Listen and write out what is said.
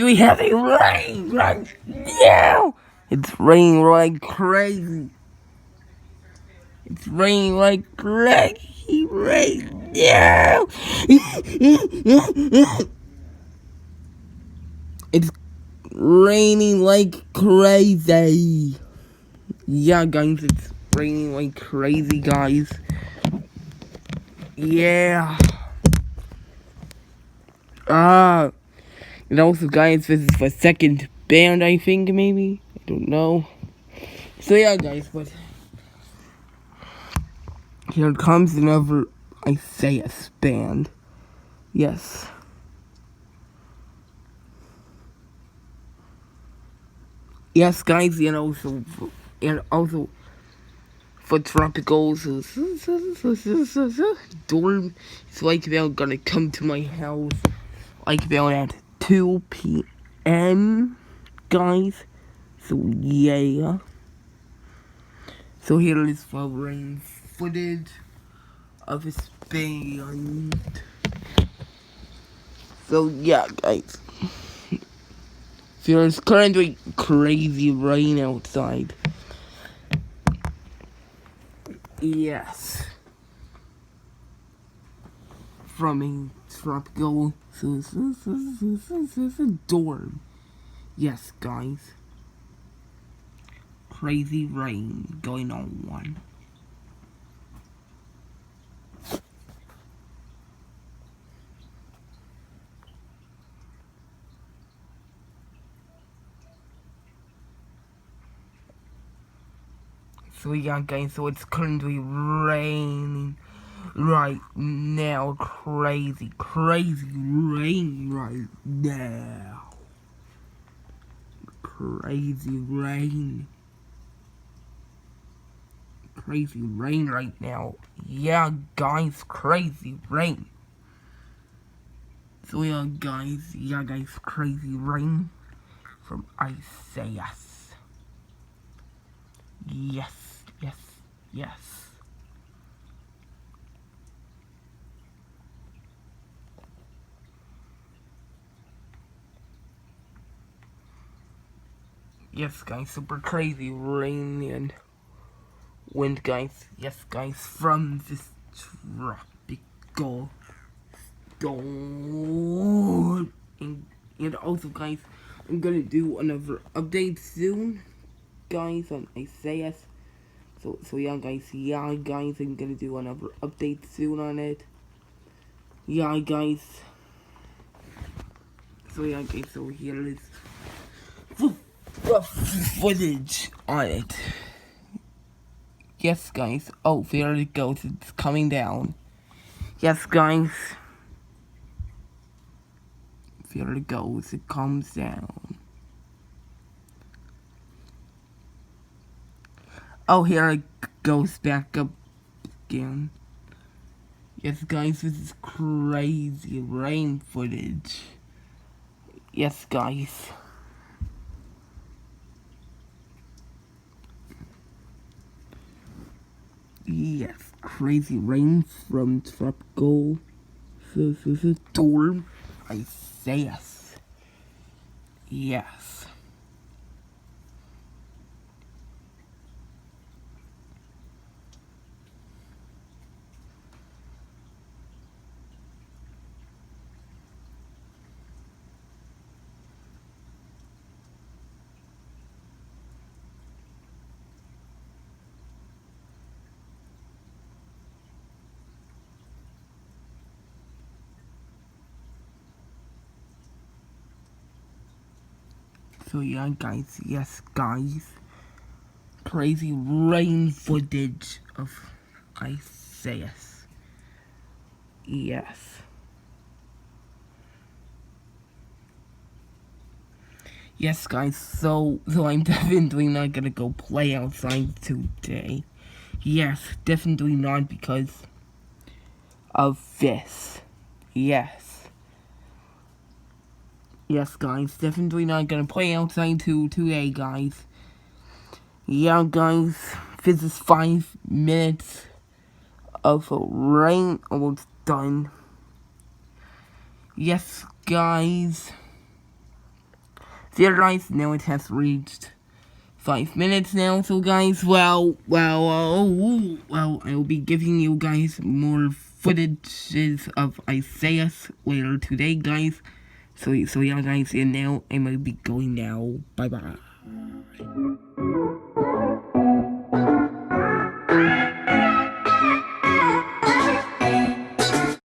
we having rain right now. It's raining like crazy. It's raining like crazy right now. It's raining like crazy. Yeah, guys, it's raining like crazy, guys. Yeah. And also, guys, this is the second band, I think, maybe? I don't know. So, yeah, guys, but here comes another Isaias band. Yes. Yes, guys, and also for tropicals, dorm, it's like they're gonna come to my house, like about at 2 p.m., guys. So, yeah. So, here is the rain footage of his band. So, yeah, guys. There's currently crazy rain outside. Yes. From a tropical dorm. Yes, guys. Crazy rain going on. So yeah, guys, so it's currently raining right now. Crazy rain right now. Crazy rain. Crazy rain right now. Yeah, guys, crazy rain. So yeah, guys, crazy rain from Isaias. Yes. Yes, guys, super crazy rain and wind, guys. Yes, guys, from this tropical storm. And also, guys, I'm gonna do another update soon, guys, on Isaias. So yeah, guys, I'm gonna do another update soon on it. Yeah, guys. So yeah, guys, so here is footage on it. Yes, guys. Oh, there it goes. It's coming down. Yes, guys. There it goes. It comes down. Oh, here it goes back up again. Yes, guys, this is crazy rain footage. Yes, guys. Yes, crazy rain from tropical storm Isaias. Yes. So yeah, guys, yes, guys. Crazy rain footage of Isaias. Yes. Yes, guys, so I'm definitely not gonna go play outside today. Yes, definitely not because of this. Yes. Yes, guys, definitely not gonna play outside today, guys. Yeah, guys, this is 5 minutes of rain almost done. Yes, guys. yeah, guys, now it has reached 5 minutes now. So, guys, well, I will be giving you guys more footages of Isaias later today, guys. So yeah, guys, and now I might be going now. Bye bye.